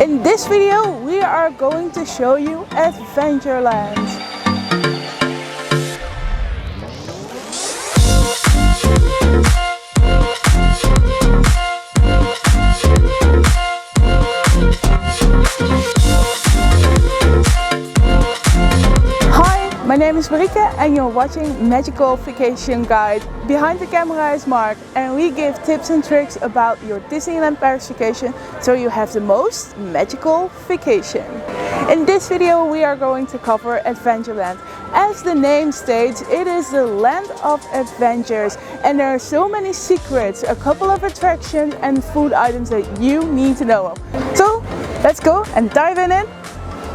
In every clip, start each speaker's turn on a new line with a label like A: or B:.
A: In this video we are going to show you Adventureland. My name is Marieke and you're watching Magical Vacation Guide. Behind the camera is Mark and we give tips and tricks about your Disneyland Paris vacation so you have the most magical vacation. In this video we are going to cover Adventureland. As the name states, it is the land of adventures and there are so many secrets, a couple of attractions and food items that you need to know of. So let's go and dive in it.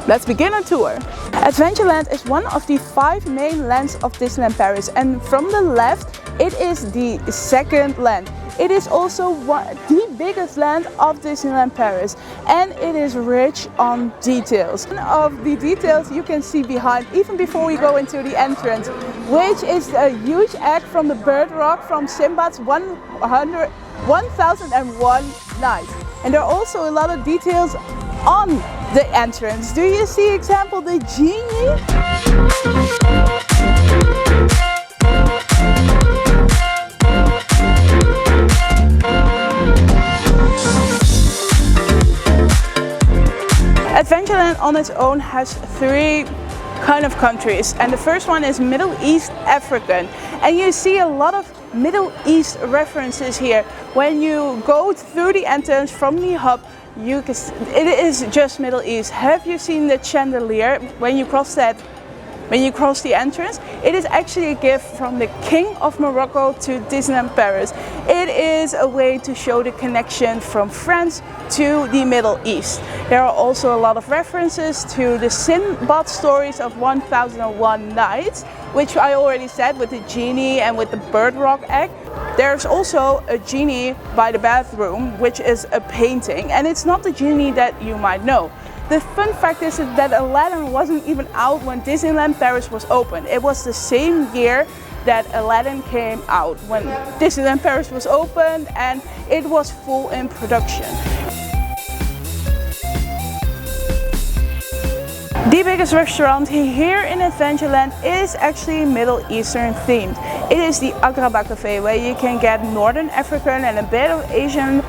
A: Let's begin our tour. Adventureland is one of the 5 main lands of Disneyland Paris, and from the left it is the second land. It is also the biggest land of Disneyland Paris and it is rich on details. One of the details you can see behind even before we go into the entrance, which is a huge egg from the Bird Rock from Sinbad's 1001 Nights. And there are also a lot of details on the entrance. Do you see example the genie? Adventureland on its own has 3 kind of countries, and the first one is Middle East African, and you see a lot of Middle East references here. When you go through the entrance from the hub, it is just Middle East. Have you seen the chandelier when you cross the entrance? It is actually a gift from the King of Morocco to Disneyland Paris. It is a way to show the connection from France to the Middle East. There are also a lot of references to the Sinbad stories of 1001 Nights, which I already said, with the genie and with the Bird Rock egg. There's also a genie by the bathroom, which is a painting, and it's not the genie that you might know. The fun fact is that Aladdin wasn't even out when Disneyland Paris was open. It was the same year that Aladdin came out, when Disneyland Paris was opened and it was full in production. The biggest restaurant here in Adventureland is actually Middle Eastern themed. It is the Agrabah cafe, where you can get Northern African and a bit of Asian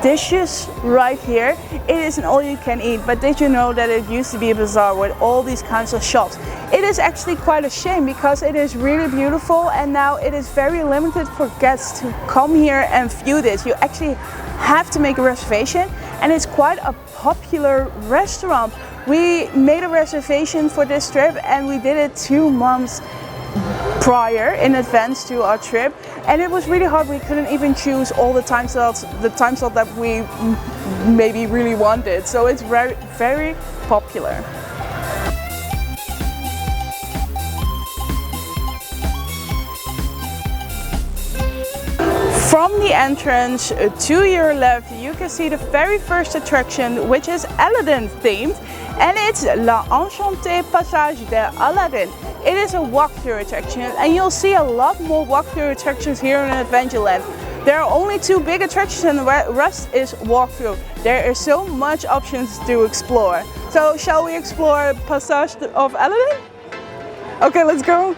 A: dishes right here. It is an all-you-can-eat, but did you know that it used to be a bazaar with all these kinds of shops? It is actually quite a shame because it is really beautiful and now it is very limited for guests to come here and view this. You actually have to make a reservation and it's quite a popular restaurant. We made a reservation for this trip and we did it 2 months prior in advance to our trip, and it was really hard. We couldn't even choose all the time slots that we maybe really wanted, so it's very, very popular. From the entrance to your left you can see the very first attraction, which is Aladdin themed, and it's La Enchantée Passage de Aladdin. It is a walkthrough attraction and you'll see a lot more walkthrough attractions here in Adventureland. There are only 2 big attractions and the rest is walkthrough. There are so much options to explore. So shall we explore Passage of Aladdin? Okay, let's go.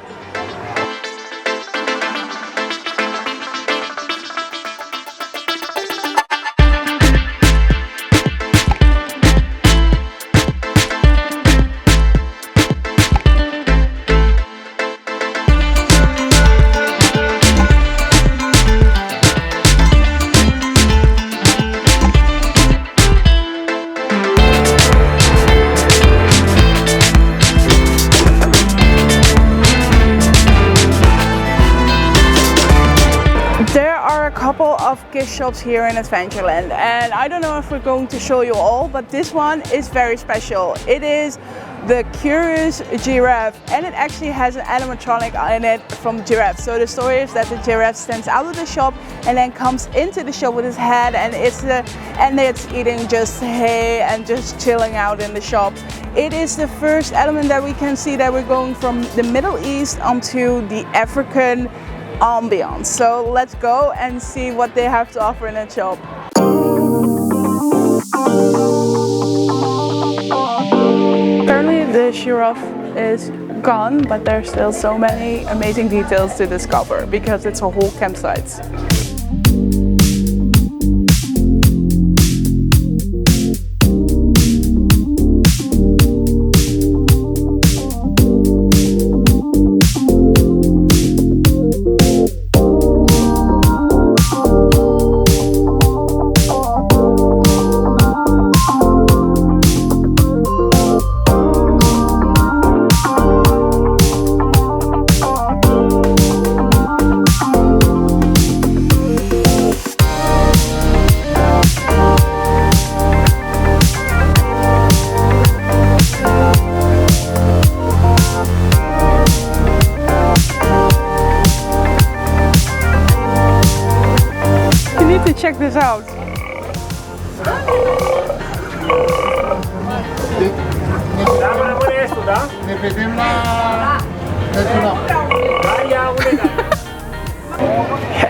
A: Couple of gift shops here in Adventureland, and I don't know if we're going to show you all, but this one is very special. It is the Curious Giraffe, and it actually has an animatronic in it from the giraffe. So the story is that the giraffe stands out of the shop and then comes into the shop with his head, and it's eating just hay and just chilling out in the shop. It is the first element that we can see that we're going from the Middle East onto the African ambiance. So let's go and see what they have to offer in that shop. giraffe is gone, but there's still so many amazing details to discover because it's a whole campsite. Check this out.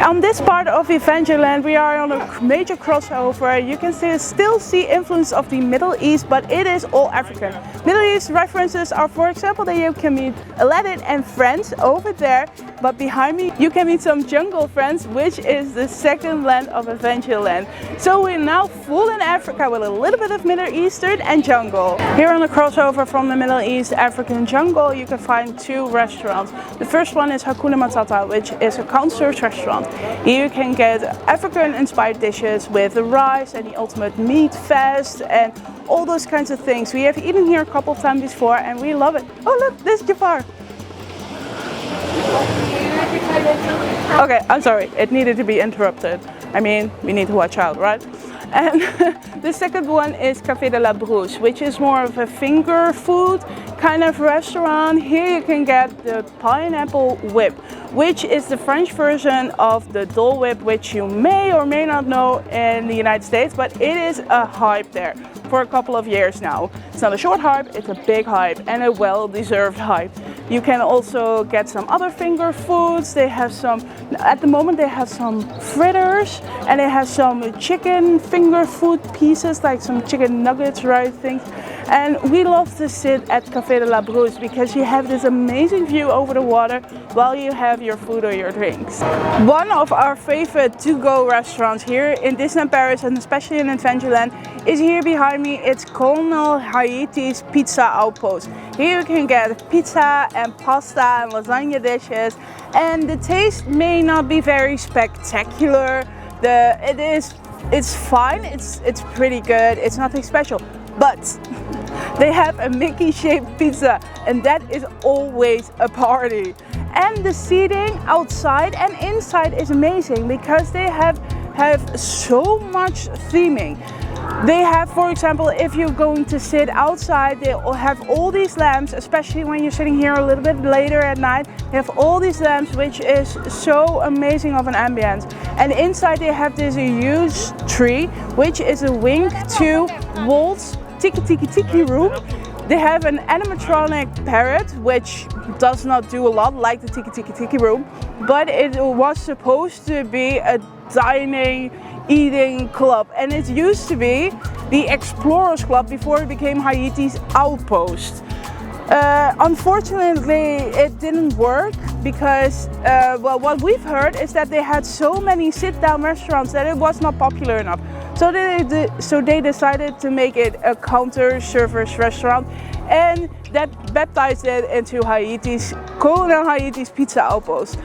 A: On this part of Adventureland we are on a major crossover. You can still see influence of the Middle East, but it is all African. Middle East references are, for example, that you can meet Aladdin and friends over there, but behind me you can meet some jungle friends, which is the second land of Adventureland. So we're now full in Africa with a little bit of Middle Eastern and jungle. Here on the crossover from the Middle East African jungle you can find two restaurants. The first one is Hakuna Matata, which is a concert restaurant. Here you can get African inspired dishes with the rice and the ultimate meat fest and all those kinds of things. We have eaten here a couple of times before and we love it. Oh look, there's Jafar. Okay, I'm sorry, it needed to be interrupted. I mean, we need to watch out, right? And the second one is Café de la Brousse, which is more of a finger food kind of restaurant. Here you can get the pineapple whip, which is the French version of the Dole Whip, which you may or may not know in the United States, but it is a hype there for a couple of years now. It's not a short hype, it's a big hype and a well-deserved hype. You can also get some other finger foods. They have some, at the moment they have some fritters and they have some chicken finger food pieces, like some chicken nuggets, right, things. And we love to sit at Café de la Brousse because you have this amazing view over the water while you have your food or your drinks. One of our favorite to-go restaurants here in Disneyland Paris and especially in Adventureland is here behind me. It's Colonel Haiti's Pizza Outpost. Here you can get pizza and pasta and lasagna dishes, and the taste may not be very spectacular. It's fine, it's pretty good, it's nothing special, but they have a Mickey shaped pizza and that is always a party. And the seating outside and inside is amazing because they have so much theming. They have, for example, if you're going to sit outside, they have all these lamps, especially when you're sitting here a little bit later at night. They have all these lamps, which is so amazing of an ambience. And inside they have this huge tree, which is a wing to Walt's Tiki Tiki Tiki room. They have an animatronic parrot, which does not do a lot like the Tiki Tiki Tiki room, but it was supposed to be a dining, eating club, and it used to be the Explorers Club before it became Haiti's Outpost. Unfortunately, it didn't work because, well, what we've heard is that they had so many sit-down restaurants that it was not popular enough. So they decided to make it a counter-service restaurant, and that baptized it into Colonel Haiti's Pizza Outpost.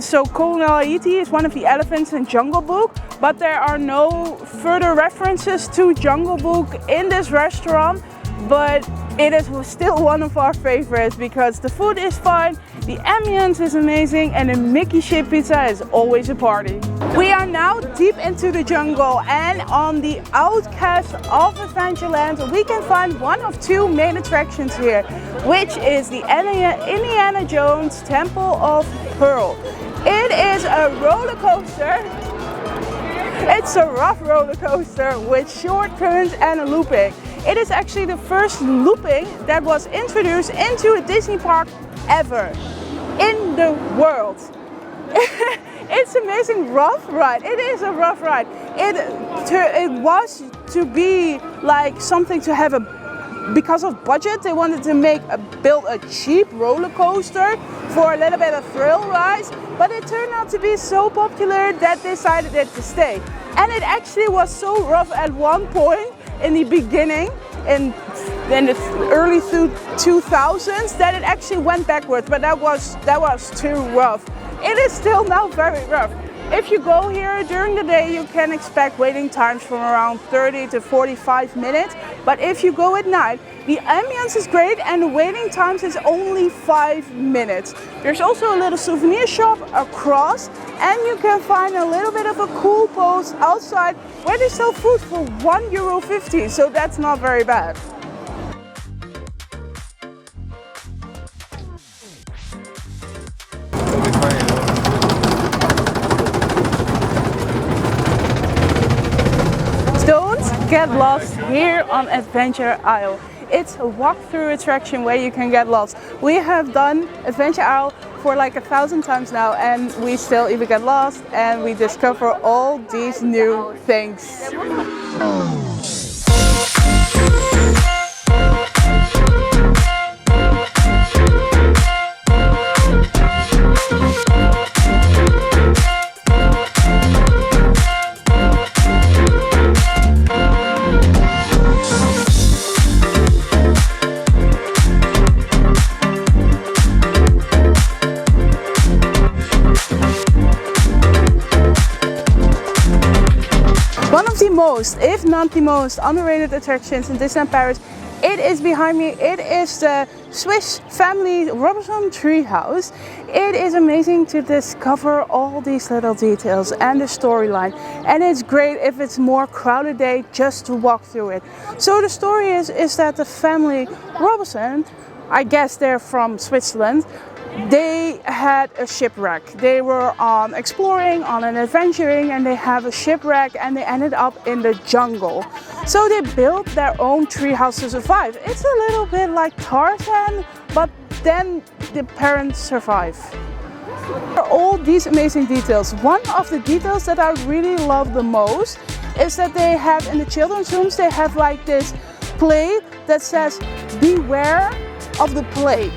A: So Colonel Haiti is one of the elephants in Jungle Book, but there are no further references to Jungle Book in this restaurant. But it is still one of our favorites because the food is fine, the ambience is amazing, and the Mickey shaped pizza is always a party. We are now deep into the jungle, and on the outcast of Adventureland we can find one of two main attractions here, which is the Indiana Jones Temple of Pearl. It is a roller coaster. It's a rough roller coaster with short turns and a looping. It is actually the first looping that was introduced into a Disney park ever in the world. It's amazing rough ride. It is a rough ride. It was to be like something to have a because of budget, they wanted to build a cheap roller coaster for a little bit of thrill rise, but it turned out to be so popular that they decided it to stay. And it actually was so rough at one point in the beginning, in the early 2000s, that it actually went backwards, but that was too rough. It is still now very rough. If you go here during the day, you can expect waiting times from around 30 to 45 minutes. But if you go at night, the ambience is great and the waiting times is only 5 minutes. There's also a little souvenir shop across, and you can find a little bit of a cool post outside where they sell food for €1.50, so that's not very bad. Get lost here on Adventure Isle. It's a walk-through attraction where you can get lost. We have done Adventure Isle for like 1,000 times now, and we still even get lost and we discover all these new things. If not the most underrated attractions in Disneyland Paris, it is behind me. It is the Swiss family Robinson treehouse. It is amazing to discover all these little details and the storyline, and it's great if it's more crowded day just to walk through it. So the story is that the family Robinson, I guess they're from Switzerland, they had a shipwreck. They were exploring on an adventuring, and they have a shipwreck and they ended up in the jungle. So they built their own treehouse to survive. It's a little bit like Tarzan, but then the parents survive. All these amazing details. One of the details that I really love the most is that they have in the children's rooms, they have like this plate that says, "Beware of the plague."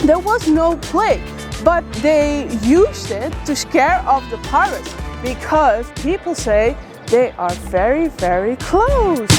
A: There was no plague, but they used it to scare off the pirates because people say they are very, very close.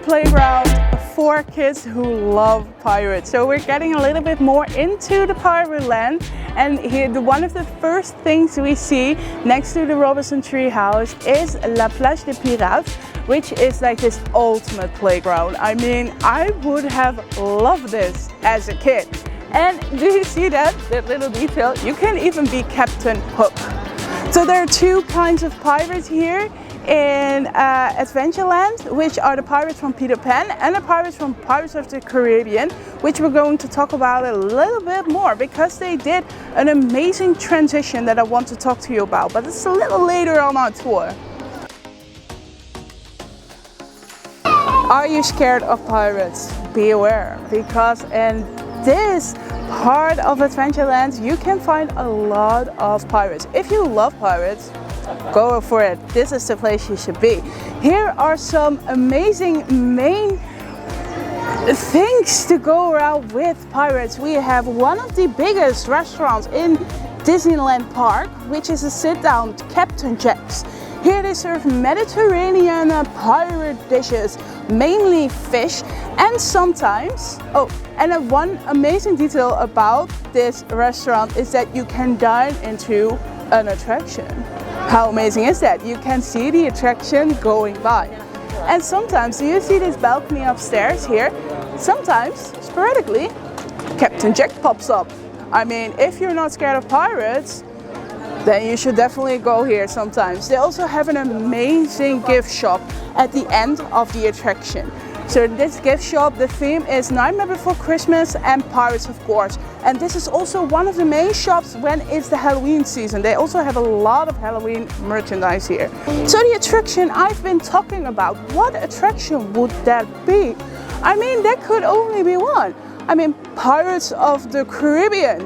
A: Playground for kids who love pirates. So we're getting a little bit more into the pirate land, and here one of the first things we see next to the Robinson treehouse is La Plage des Pirates, which is like this ultimate playground. I mean, I would have loved this as a kid. And do you see that little detail? You can even be Captain Hook. So there are two kinds of pirates here in Adventureland, which are the pirates from Peter Pan and the pirates from Pirates of the Caribbean, which we're going to talk about a little bit more because they did an amazing transition that I want to talk to you about, but it's a little later on our tour. Are you scared of pirates? Be aware, because in this part of Adventureland you can find a lot of pirates. If you love pirates, go for it. This is the place you should be. Here are some amazing main things to go around with pirates. We have one of the biggest restaurants in Disneyland Park, which is a sit-down Captain Jack's. Here they serve Mediterranean pirate dishes, mainly fish, and sometimes, one amazing detail about this restaurant is that you can dine into an attraction. How amazing is that? You can see the attraction going by. And sometimes, you see this balcony upstairs here, sometimes, sporadically, Captain Jack pops up. I mean, if you're not scared of pirates, then you should definitely go here sometimes. They also have an amazing gift shop at the end of the attraction. So this gift shop, the theme is Nightmare Before Christmas and Pirates, of course. And this is also one of the main shops when it's the Halloween season. They also have a lot of Halloween merchandise here. So the attraction I've been talking about, what attraction would that be? I mean, there could only be one. I mean, Pirates of the Caribbean.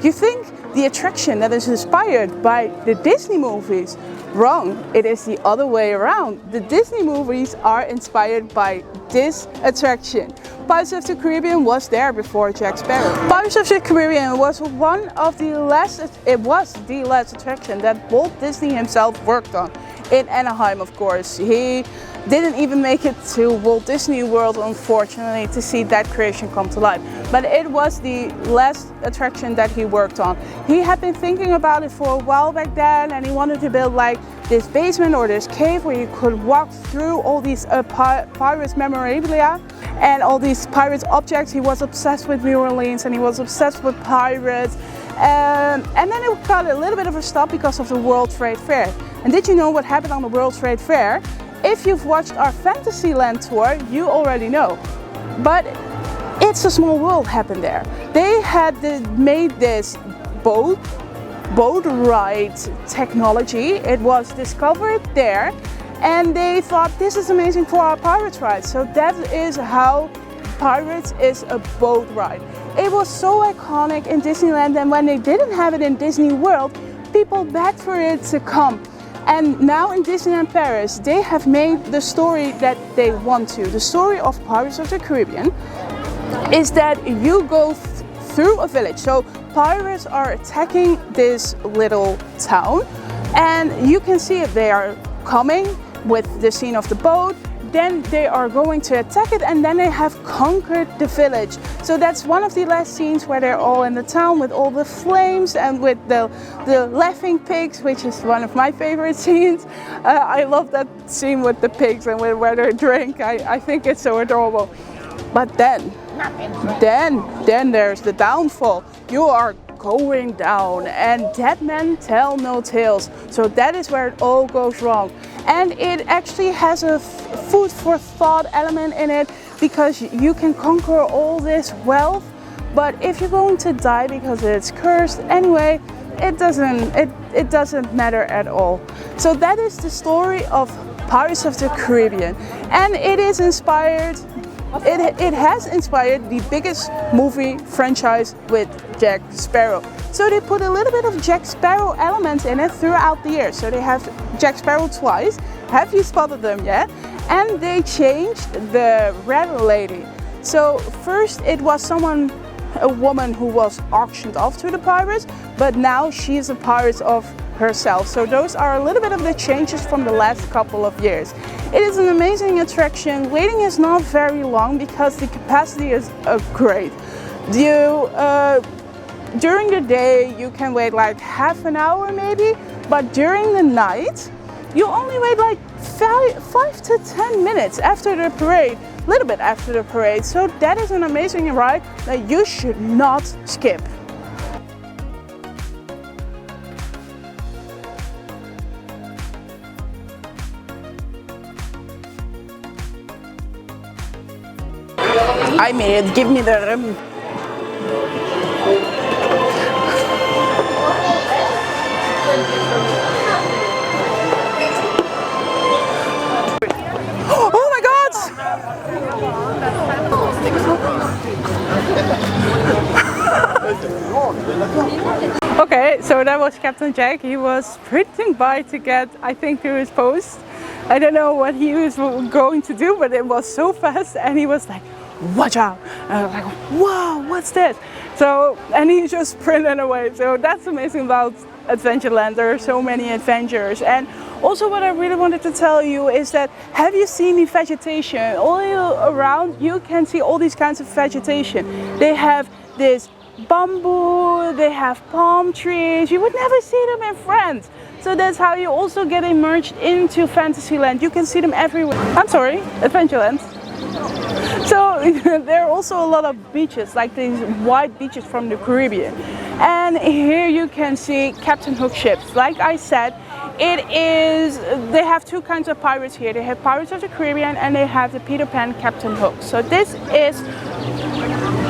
A: You think the attraction that is inspired by the Disney movies? Wrong, it is the other way around. The Disney movies are inspired by this attraction. Pirates of the Caribbean was there before Jack Sparrow. Pirates of the Caribbean was one of the last, it was the last attraction that Walt Disney himself worked on in Anaheim, of course. He didn't even make it to Walt Disney World, unfortunately, to see that creation come to life. But it was the last attraction that he worked on. He had been thinking about it for a while back then, and he wanted to build like this basement or this cave where you could walk through all these pirates memorabilia and all these pirates objects. He was obsessed with New Orleans and he was obsessed with pirates. And then it got a little bit of a stop because of the World Trade Fair. And did you know what happened on the World Trade Fair? If you've watched our Fantasyland tour, you already know. But it's a small world happened there. They had made this boat ride technology. It was discovered there, and they thought this is amazing for our Pirates ride. So that is how Pirates is a boat ride. It was so iconic in Disneyland, and when they didn't have it in Disney World, people begged for it to come. And now in Disneyland Paris, they have made the story that they want to. The story of Pirates of the Caribbean is that you go through a village. So pirates are attacking this little town, and you can see it. They are coming with the scene of the boat. Then they are going to attack it, and then they have conquered the village. So that's one of the last scenes where they're all in the town with all the flames and with the laughing pigs, which is one of my favorite scenes. I love that scene with the pigs and where they drink. I think it's so adorable. But then there's the downfall. You are going down, and dead men tell no tales. So that is where it all goes wrong. And it actually has a food for thought element in it, because you can conquer all this wealth, but if you're going to die because it's cursed anyway, it doesn't matter at all. So that is the story of Pirates of the Caribbean, and it is inspired. It has inspired the biggest movie franchise with Jack Sparrow. So they put a little bit of Jack Sparrow elements in it throughout the year. So they have Jack Sparrow twice. Have you spotted them yet? And they changed the Red Lady. So first it was a woman who was auctioned off to the pirates, but now she's a pirate of herself. So those are a little bit of the changes from the last couple of years. It is an amazing attraction. Waiting is not very long because the capacity is great. During the day you can wait like half an hour maybe, but during the night you only wait like 5 to 10 minutes after the parade, a little bit after the parade. So that is an amazing ride that you should not skip. I made it, give me the rim. Oh my God! Okay, so that was Captain Jack. He was sprinting by to get, I think, to his post. I don't know what he was going to do, but it was so fast, and he was like, watch out. And I was like, whoa, what's this? So, and he just sprinted away. So that's amazing about Adventureland. There are so many adventures. And also what I really wanted to tell you is that, have you seen the vegetation? All around you can see all these kinds of vegetation. They have this bamboo, they have palm trees. You would never see them in France. So that's how you also get immersed into Fantasyland. You can see them everywhere. I'm sorry, Adventureland. So there are also a lot of beaches, like these white beaches from the Caribbean. And here you can see Captain Hook ships. Like I said, they have two kinds of pirates here. They have Pirates of the Caribbean and they have the Peter Pan Captain Hook. So this is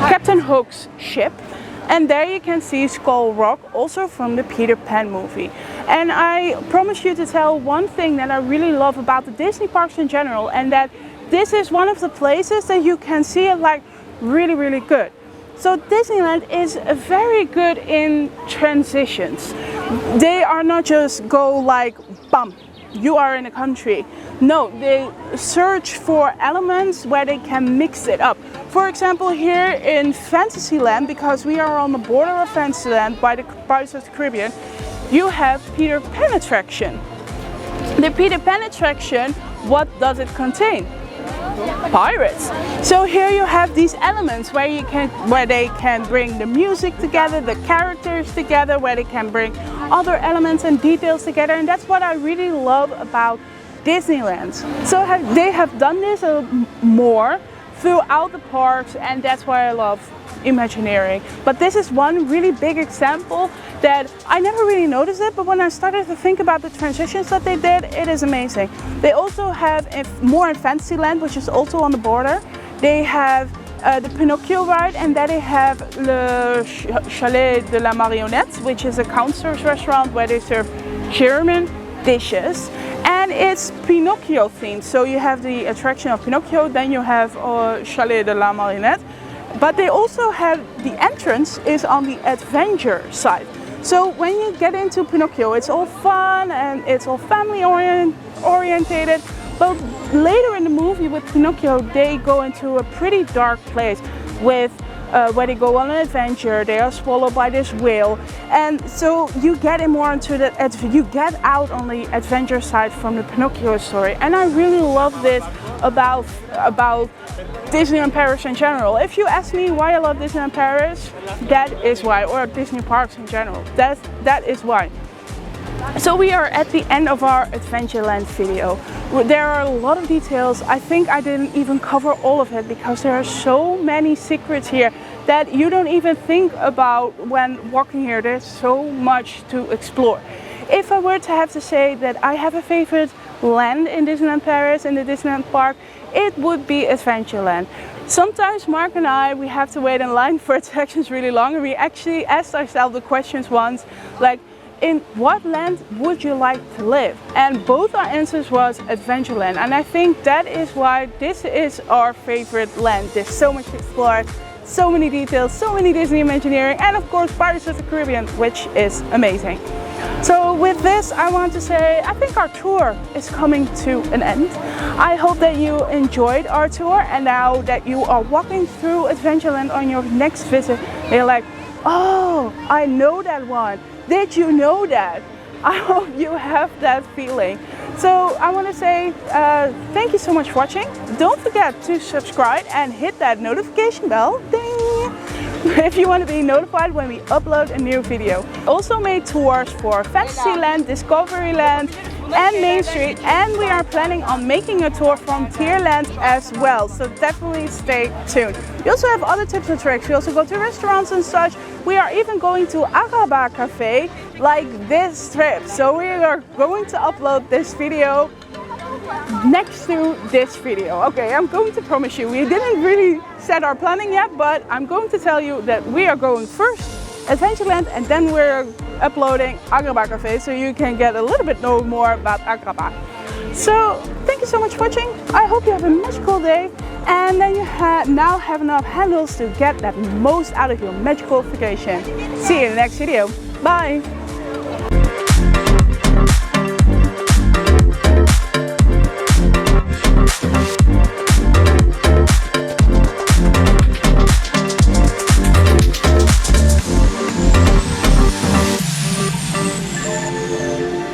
A: Captain Hook's ship. And there you can see Skull Rock, also from the Peter Pan movie. And I promise you to tell one thing that I really love about the Disney parks in general, and that this is one of the places that you can see it like really, really good. So Disneyland is very good in transitions. They are not just go like, bam, you are in a country. No, they search for elements where they can mix it up. For example, here in Fantasyland, because we are on the border of Fantasyland by the Pirates of the Caribbean, you have Peter Pan attraction. The Peter Pan attraction, what does it contain? Pirates. So here you have these elements where they can bring the music together, the characters together, where they can bring other elements and details together, and that's what I really love about Disneyland. So they have done this more throughout the parks, and that's why I love Imagineering. But this is one really big example that I never really noticed it, but when I started to think about the transitions that they did, it is amazing. They also have more in Fantasyland, which is also on the border. They have the Pinocchio ride, and then they have Le Chalet de la Marionnette, which is a counselor's restaurant where they serve German dishes. And it's Pinocchio themed. So you have the attraction of Pinocchio, then you have Chalet de la Marionnette. But they also have the entrance is on the adventure side. So when you get into Pinocchio, it's all fun and it's all family orientated. But later in the movie with Pinocchio, they go into a pretty dark place with where they go on an adventure. They are swallowed by this whale, and so you get more into you get out on the adventure side from the Pinocchio story. And I really love this about Disneyland Paris in general. If you ask me why I love Disneyland Paris, that is why, or Disney parks in general. That is why. So we are at the end of our Adventureland video. There are a lot of details. I think I didn't even cover all of it because there are so many secrets here that you don't even think about when walking here. There's so much to explore. If I were to have to say that I have a favorite land in Disneyland Paris, in the Disneyland park, it would be Adventureland. Sometimes Mark and we have to wait in line for attractions really long, and we actually asked ourselves the questions once, like, in what land would you like to live? And both our answers was Adventureland. And I think that is why this is our favorite land. There's so much to explore, so many details, so many Disney Imagineering, and of course Pirates of the Caribbean, which is amazing. So with this, I want to say, I think our tour is coming to an end. I hope that you enjoyed our tour, and now that you are walking through Adventureland on your next visit, you're like, oh, I know that one. Did you know that? I hope you have that feeling. So I want to say thank you so much for watching. Don't forget to subscribe and hit that notification bell, ding, if you want to be notified when we upload a new video. Also made tours for Fantasyland, Discoveryland and Main Street, and we are planning on making a tour from Tierland as well, so definitely stay tuned. We also have other tips and tricks. We also go to restaurants and such. We are even going to Agrabah cafe like this trip, so we are going to upload this video next to this video. Okay, I'm going to promise you, we didn't really set our planning yet, but I'm going to tell you that we are going first Adventureland, and then we're uploading Agrabah Cafe, so you can get a little bit know more about Agrabah. So thank you so much for watching. I hope you have a magical day, and then you now have enough handles to get that most out of your magical vacation. See you in the next video. Bye!